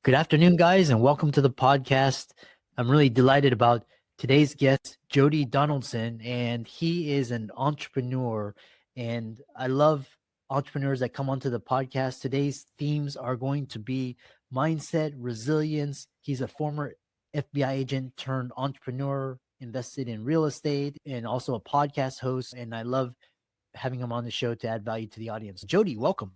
Good afternoon, guys, and welcome to the podcast. I'm really delighted about today's guest, Jody Donaldson, and he is an entrepreneur. And I love entrepreneurs that come onto the podcast. Today's themes are going to be mindset, resilience. He's a former FBI agent turned entrepreneur, invested in real estate, and also a podcast host. And I love having him on the show to add value to the audience. Jody, welcome.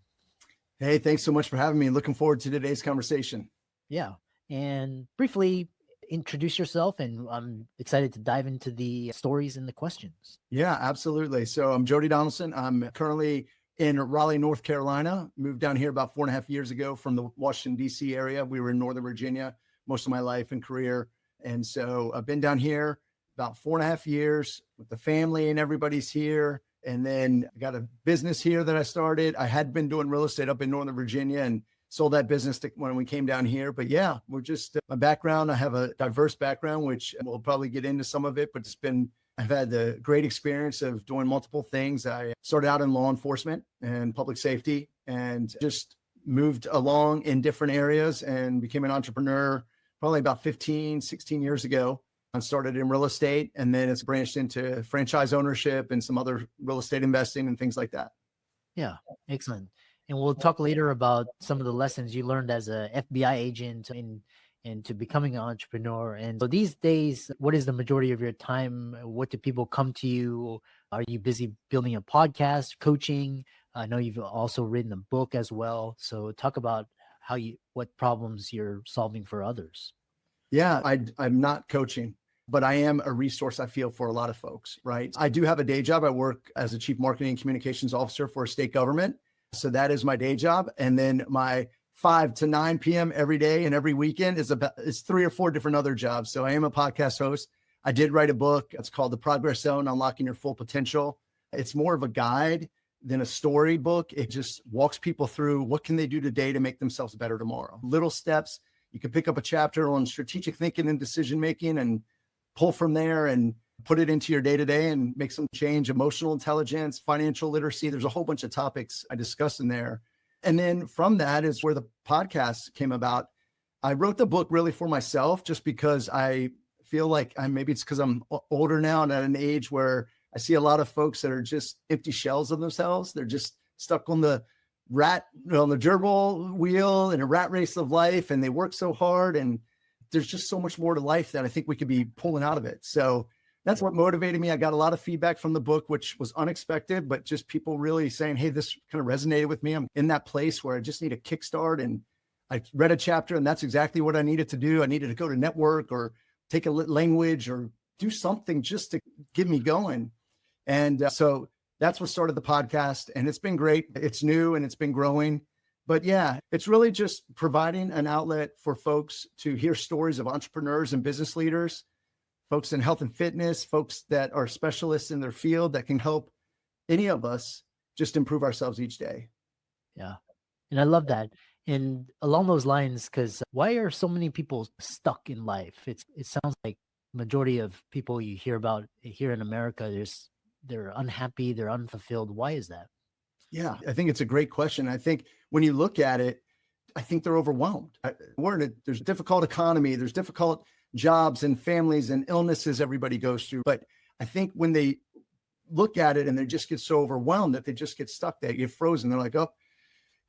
Hey, thanks so much for having me. Looking forward to today's conversation. Yeah. And briefly introduce yourself, and I'm excited to dive into the stories and the questions. Yeah, absolutely. So I'm Jody Donaldson. I'm currently in Raleigh, North Carolina. Moved down here about 4.5 years ago from the Washington, D.C. area. We were in Northern Virginia most of my life and career. And so I've been down here about 4.5 years with the family, and everybody's here. And then I got a business here that I started. I had been doing real estate up in Northern Virginia and sold that business when we came down here. But yeah, we're just my background. I have a diverse background, which we'll probably get into some of it, but I've had the great experience of doing multiple things. I started out in law enforcement and public safety and just moved along in different areas and became an entrepreneur probably about 15, 16 years ago. I started in real estate, and then it's branched into franchise ownership and some other real estate investing and things like that. Yeah, excellent. And we'll talk later about some of the lessons you learned as a FBI agent into becoming an entrepreneur. And so these days, what is the majority of your time? What do people come to you? Are you busy building a podcast, coaching? I know you've also written a book as well. So talk about what problems you're solving for others. Yeah, I'm not coaching, but I am a resource, I feel, for a lot of folks, right? I do have a day job. I work as a chief marketing and communications officer for a state government. So that is my day job. And then my 5 to 9 p.m. every day and every weekend is 3 or 4 different other jobs. So I am a podcast host. I did write a book. It's called The Progress Zone, Unlocking Your Full Potential. It's more of a guide than a story book. It just walks people through what can they do today to make themselves better tomorrow. Little steps. You can pick up a chapter on strategic thinking and decision-making and pull from there and put it into your day-to-day and make some change. Emotional intelligence, financial literacy. There's a whole bunch of topics I discuss in there. And then from that is where the podcast came about. I wrote the book really for myself, just because I feel like maybe it's because I'm older now and at an age where I see a lot of folks that are just empty shells of themselves. They're just stuck on the gerbil wheel in a rat race of life, and they work so hard, and there's just so much more to life that I think we could be pulling out of it. So that's what motivated me. I got a lot of feedback from the book, which was unexpected, but just people really saying, hey, this kind of resonated with me. I'm in that place where I just need a kickstart. And I read a chapter, and that's exactly what I needed to do. I needed to go to network or take a language or do something just to get me going. And so that's what started the podcast. And it's been great. It's new and it's been growing. But yeah, it's really just providing an outlet for folks to hear stories of entrepreneurs and business leaders, folks in health and fitness, folks that are specialists in their field that can help any of us just improve ourselves each day. Yeah. And I love that. And along those lines, because why are so many people stuck in life? It sounds like majority of people you hear about here in America, they're unhappy, they're unfulfilled. Why is that? Yeah, I think it's a great question. I think when you look at it, I think they're overwhelmed. There's a difficult economy, there's difficult jobs and families and illnesses everybody goes through. But I think when they look at it and they just get so overwhelmed that they just get stuck, they get frozen. They're like, oh,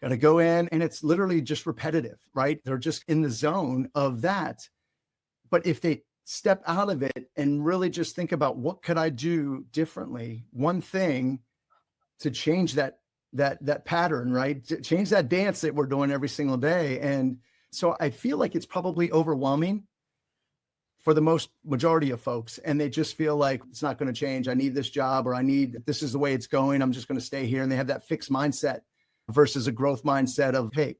got to go in. And it's literally just repetitive, right? They're just in the zone of that. But if they step out of it and really just think about what could I do differently, one thing to change that pattern, right? To change that dance that we're doing every single day. And so I feel like it's probably overwhelming for the majority of folks. And they just feel like it's not going to change. I need this job, or this is the way it's going. I'm just going to stay here. And they have that fixed mindset versus a growth mindset of, hey,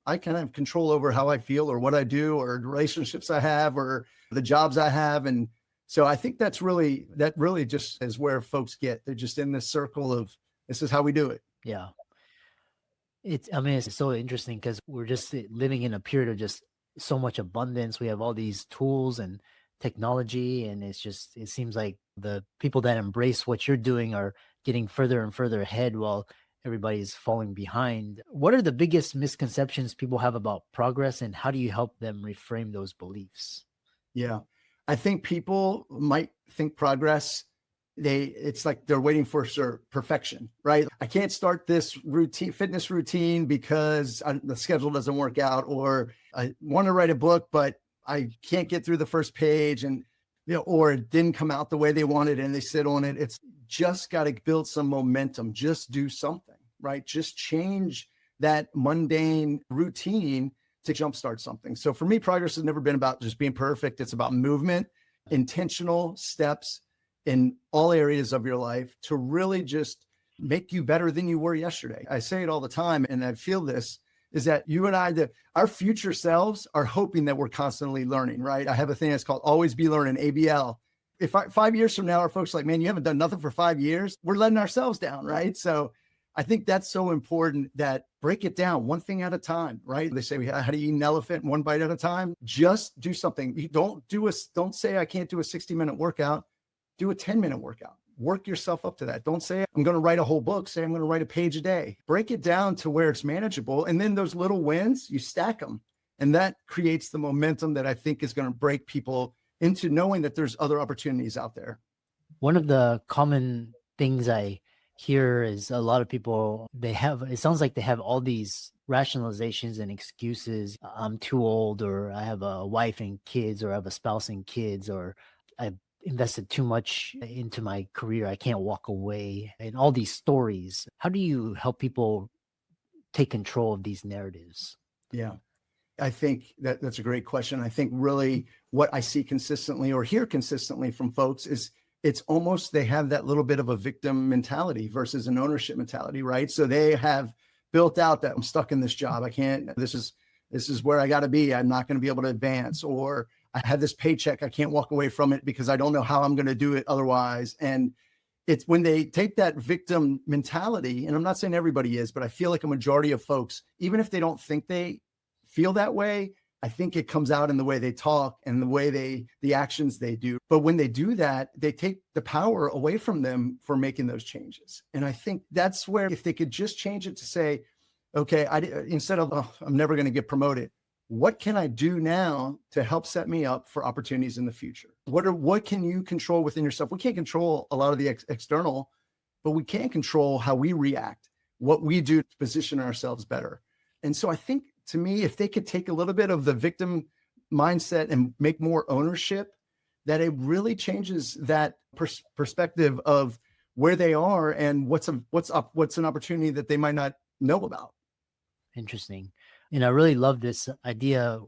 I can have control over how I feel or what I do or the relationships I have or the jobs I have. And so I think that really just is where folks they're just in this circle of, this is how we do it. Yeah. It's so interesting because we're just living in a period of just so much abundance. We have all these tools and technology, and it seems like the people that embrace what you're doing are getting further and further ahead, while everybody's falling behind. What are the biggest misconceptions people have about progress, and how do you help them reframe those beliefs? Yeah. I think people might think progress, it's like they're waiting for perfection, right? I can't start this fitness routine because the schedule doesn't work out, or I want to write a book, but I can't get through the first page, and or it didn't come out the way they wanted and they sit on it. It's just got to build some momentum. Just do something, right? Just change that mundane routine to jumpstart something. So for me, progress has never been about just being perfect. It's about movement, intentional steps in all areas of your life to really just make you better than you were yesterday. I say it all the time, and I feel this, is that you and I, our future selves are hoping that we're constantly learning, right? I have a thing that's called always be learning, ABL. If 5 years from now, our folks are like, man, you haven't done nothing for 5 years, we're letting ourselves down, right? So I think that's so important, that break it down one thing at a time, right? They say, how do you eat an elephant one bite at a time? Just do something. You don't say I can't do a 60-minute workout. Do a 10-minute workout. Work yourself up to that. Don't say I'm going to write a whole book. Say I'm going to write a page a day. Break it down to where it's manageable. And then those little wins, you stack them. And that creates the momentum that I think is going to break people into knowing that there's other opportunities out there. One of the common things I hear is a lot of people, it sounds like they have all these rationalizations and excuses. I'm too old, or I have a wife and kids, or I have a spouse and kids, or I've invested too much into my career, I can't walk away, and all these stories. How do you help people take control of these narratives? Yeah, I think that's a great question. I think really what I see consistently or hear consistently from folks is it's almost they have that little bit of a victim mentality versus an ownership mentality, right? So they have built out that I'm stuck in this job. I can't, this is where I got to be. I'm not going to be able to advance, or I have this paycheck. I can't walk away from it because I don't know how I'm going to do it otherwise. And it's when they take that victim mentality, and I'm not saying everybody is, but I feel like a majority of folks, even if they don't think they feel that way, I think it comes out in the way they talk and the way the actions they do. But when they do that, they take the power away from them for making those changes. And I think that's where, if they could just change it to say, okay, instead of, I'm never going to get promoted, what can I do now to help set me up for opportunities in the future? What can you control within yourself? We can't control a lot of the external, but we can control how we react, what we do to position ourselves better. And so I think, to me, if they could take a little bit of the victim mindset and make more ownership, that it really changes that perspective of where they are and what's an opportunity that they might not know about. Interesting. And I really love this idea.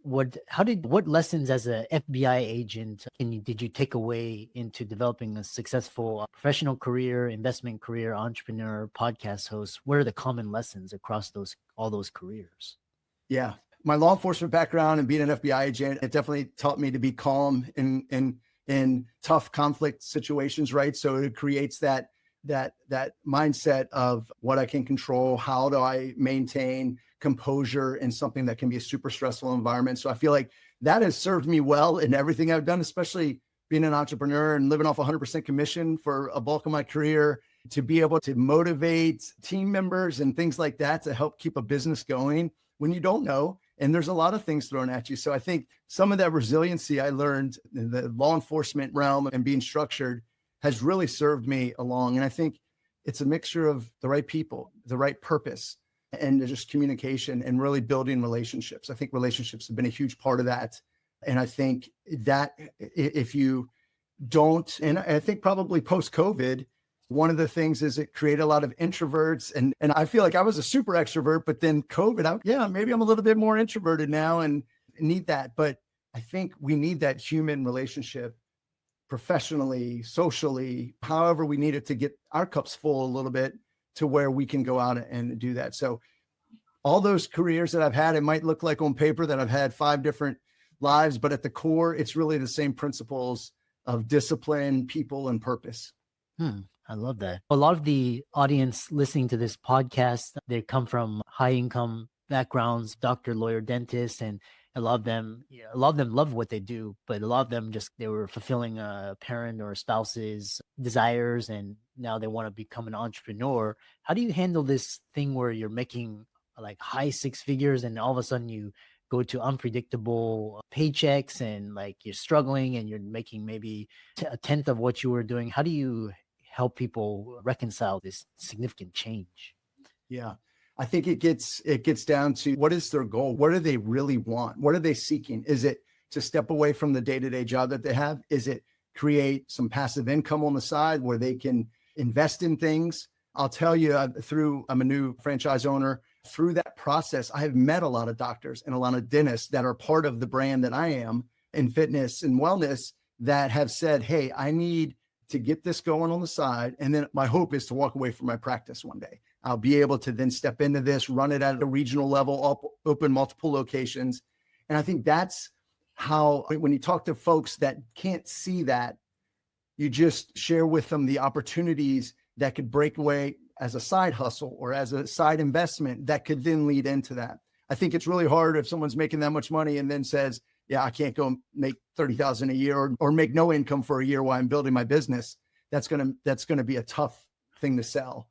What lessons as a FBI agent did you take away into developing a successful professional career, investment career, entrepreneur, podcast host? What are the common lessons across all those careers? Yeah, my law enforcement background and being an FBI agent, it definitely taught me to be calm in tough conflict situations, right? So it creates that mindset of what I can control. How do I maintain composure in something that can be a super stressful environment? So I feel like that has served me well in everything I've done, especially being an entrepreneur and living off 100% commission for a bulk of my career, to be able to motivate team members and things like that to help keep a business going when you don't know. And there's a lot of things thrown at you. So I think some of that resiliency I learned in the law enforcement realm and being structured has really served me along. And I think it's a mixture of the right people, the right purpose, and just communication and really building relationships. I think relationships have been a huge part of that. And I think that if you don't, and I think probably post-COVID, one of the things is it created a lot of introverts. And I feel like I was a super extrovert, but then COVID, maybe I'm a little bit more introverted now and need that. But I think we need that human relationship professionally, socially, however we need it to get our cups full a little bit to where we can go out and do that. So all those careers that I've had, it might look like on paper that I've had 5 different lives, but at the core, it's really the same principles of discipline, people, and purpose. I love that. A lot of the audience listening to this podcast, they come from high income backgrounds, doctor, lawyer, dentist, and A lot of them love what they do, but a lot of them just, they were fulfilling a parent or a spouse's desires, and now they want to become an entrepreneur. How do you handle this thing where you're making like high six figures and all of a sudden you go to unpredictable paychecks, and like you're struggling and you're making maybe a tenth of what you were doing? How do you help people reconcile this significant change? Yeah. I think it gets down to what is their goal? What do they really want? What are they seeking? Is it to step away from the day-to-day job that they have? Is it create some passive income on the side where they can invest in things? I'll tell you, I'm a new franchise owner. Through that process, I have met a lot of doctors and a lot of dentists that are part of the brand that I am in fitness and wellness that have said, hey, I need to get this going on the side. And then my hope is to walk away from my practice one day. I'll be able to then step into this, run it at a regional level, open multiple locations. And I think that's how, when you talk to folks that can't see that, you just share with them the opportunities that could break away as a side hustle or as a side investment that could then lead into that. I think it's really hard if someone's making that much money and then says, yeah, I can't go make 30,000 a year or make no income for a year while I'm building my business. That's going to be a tough thing to sell.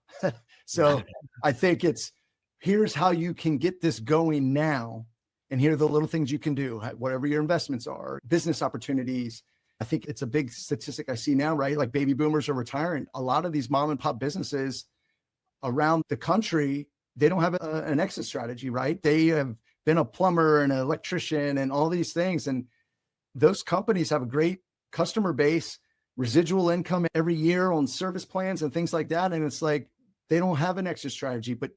So I think here's how you can get this going now. And here are the little things you can do, whatever your investments are, business opportunities. I think it's a big statistic I see now, right? Like baby boomers are retiring. A lot of these mom and pop businesses around the country, they don't have an exit strategy, right? They have been a plumber and an electrician and all these things. And those companies have a great customer base, residual income every year on service plans and things like that. And it's like, they don't have an exit strategy, but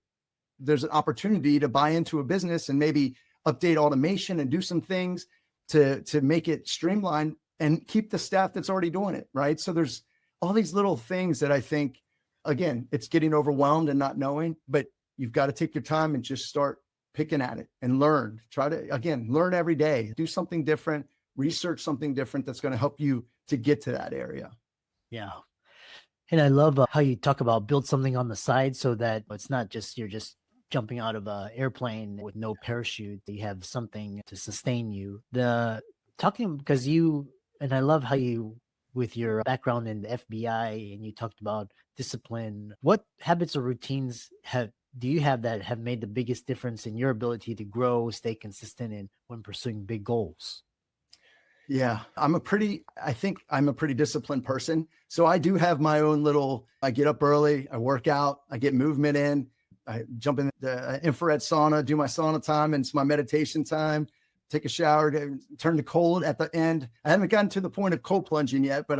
there's an opportunity to buy into a business and maybe update automation and do some things to make it streamlined and keep the staff that's already doing it, right? So there's all these little things that I think, again, it's getting overwhelmed and not knowing, but you've got to take your time and just start picking at it and learn. Try to, again, learn every day, do something different, research something different that's going to help you to get to that area. Yeah. And I love how you talk about build something on the side so that it's not just you're just jumping out of an airplane with no parachute. You have something to sustain you. Because and I love how you, with your background in the FBI, and you talked about discipline. What habits or routines do you have that have made the biggest difference in your ability to grow, stay consistent, and when pursuing big goals? Yeah, I think I'm a pretty disciplined person. So I do have my own I get up early, I work out, I get movement in, I jump in the infrared sauna, do my sauna time, and it's my meditation time, take a shower, turn to cold at the end. I haven't gotten to the point of cold plunging yet, but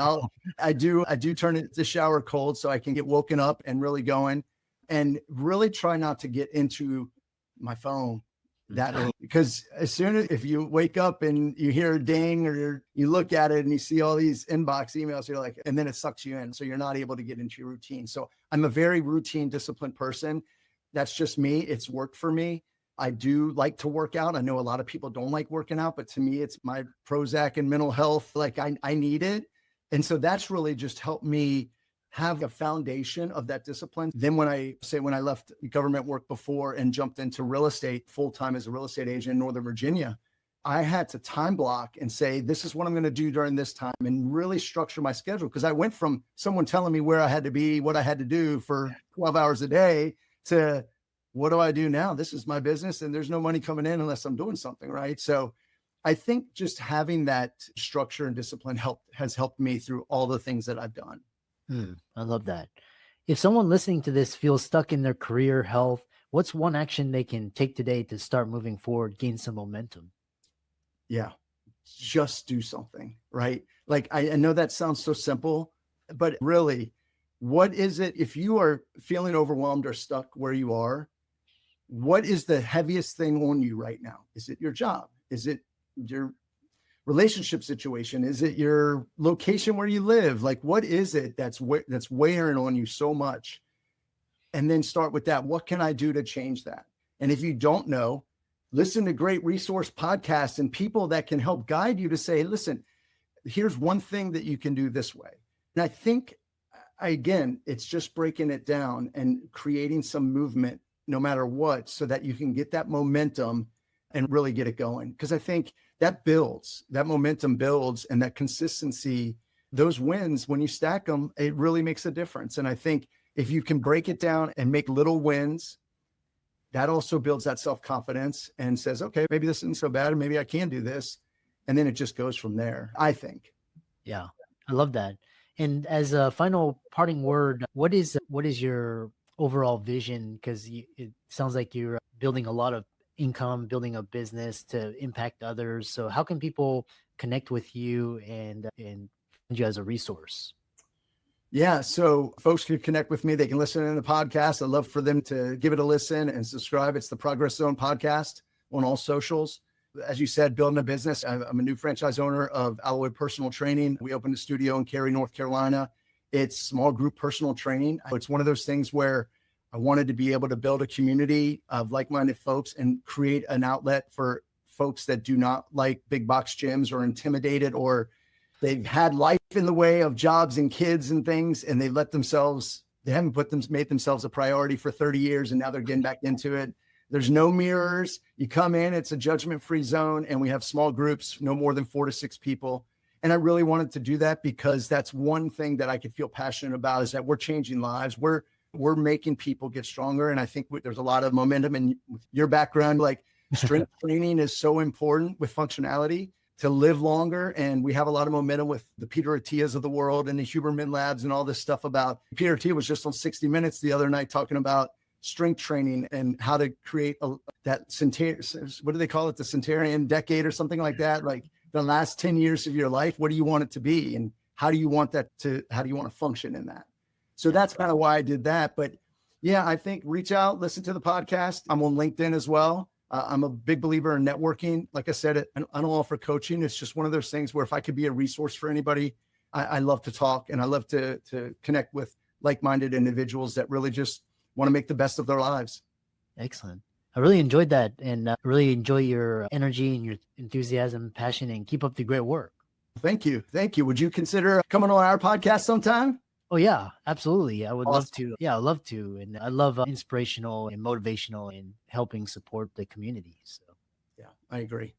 I do turn the shower cold so I can get woken up and really going, and really try not to get into my phone that early, because as soon as if you wake up and you hear a ding or you look at it and you see all these inbox emails, you're like, and then it sucks you in. So you're not able to get into your routine. So I'm a very routine, disciplined person. That's just me. It's worked for me. I do like to work out. I know a lot of people don't like working out, but to me, it's my Prozac and mental health. Like I need it. And so that's really just helped me have a foundation of that discipline. Then when I left government work before and jumped into real estate full-time as a real estate agent in Northern Virginia, I had to time block and say, this is what I'm going to do during this time, and really structure my schedule. Because I went from someone telling me where I had to be, what I had to do for 12 hours a day to what do I do now? This is my business and there's no money coming in unless I'm doing something, right? So I think just having that structure and discipline has helped me through all the things that I've done. I love that. If someone listening to this feels stuck in their career, health, what's one action they can take today to start moving forward, gain some momentum? Yeah, just do something, right? Like I know that sounds so simple, but really, what is it if you are feeling overwhelmed or stuck where you are? What is the heaviest thing on you right now? Is it your job? Is it your relationship situation? Is it your location where you live? Like, what is it that's wearing on you so much? And then start with that. What can I do to change that? And if you don't know, listen to great resource podcasts and people that can help guide you to say, listen, here's one thing that you can do this way. And I think, again, it's just breaking it down and creating some movement no matter what, so that you can get that momentum and really get it going. Because I think that builds, that momentum builds, and that consistency, those wins, when you stack them, it really makes a difference. And I think if you can break it down and make little wins, that also builds that self-confidence and says, okay, maybe this isn't so bad, and maybe I can do this. And then it just goes from there, I think. Yeah, I love that. And as a final parting word, what is your overall vision? Because it sounds like you're building a lot of income, building a business to impact others. So how can people connect with you and find you as a resource? Yeah. So folks can connect with me. They can listen in the podcast. I'd love for them to give it a listen and subscribe. It's the Progress Zone podcast on all socials. As you said, building a business. I'm a new franchise owner of Alloy Personal Training. We opened a studio in Cary, North Carolina. It's small group personal training. It's one of those things where I wanted to be able to build a community of like-minded folks and create an outlet for folks that do not like big box gyms or intimidated, or they've had life in the way of jobs and kids and things, and they haven't made themselves a priority for 30 years, and now they're getting back into it. There's no mirrors. You come in, it's a judgment-free zone, and we have small groups, no more than 4 to 6 people. And I really wanted to do that because that's one thing that I could feel passionate about, is that we're changing lives. We're making people get stronger. And I think there's a lot of momentum in your background. Like, strength training is so important with functionality to live longer. And we have a lot of momentum with the Peter Attias of the world and the Huberman Labs and all this stuff about. Peter Attia was just on 60 Minutes the other night talking about strength training and how to create that what do they call it? The centenarian decade or something like that. Like, the last 10 years of your life, what do you want it to be? And how do you want to function in that? So that's kind of why I did that. But yeah, I think reach out, listen to the podcast. I'm on LinkedIn as well. I'm a big believer in networking. Like I said, I don't offer coaching. It's just one of those things where if I could be a resource for anybody, I love to talk, and I love to connect with like-minded individuals that really just want to make the best of their lives. Excellent. I really enjoyed that, and really enjoy your energy and your enthusiasm, passion, and keep up the great work. Thank you. Thank you. Would you consider coming on our podcast sometime? Oh yeah, absolutely. I would love to. Yeah, I'd love to. And I love inspirational and motivational and helping support the community. So yeah, I agree.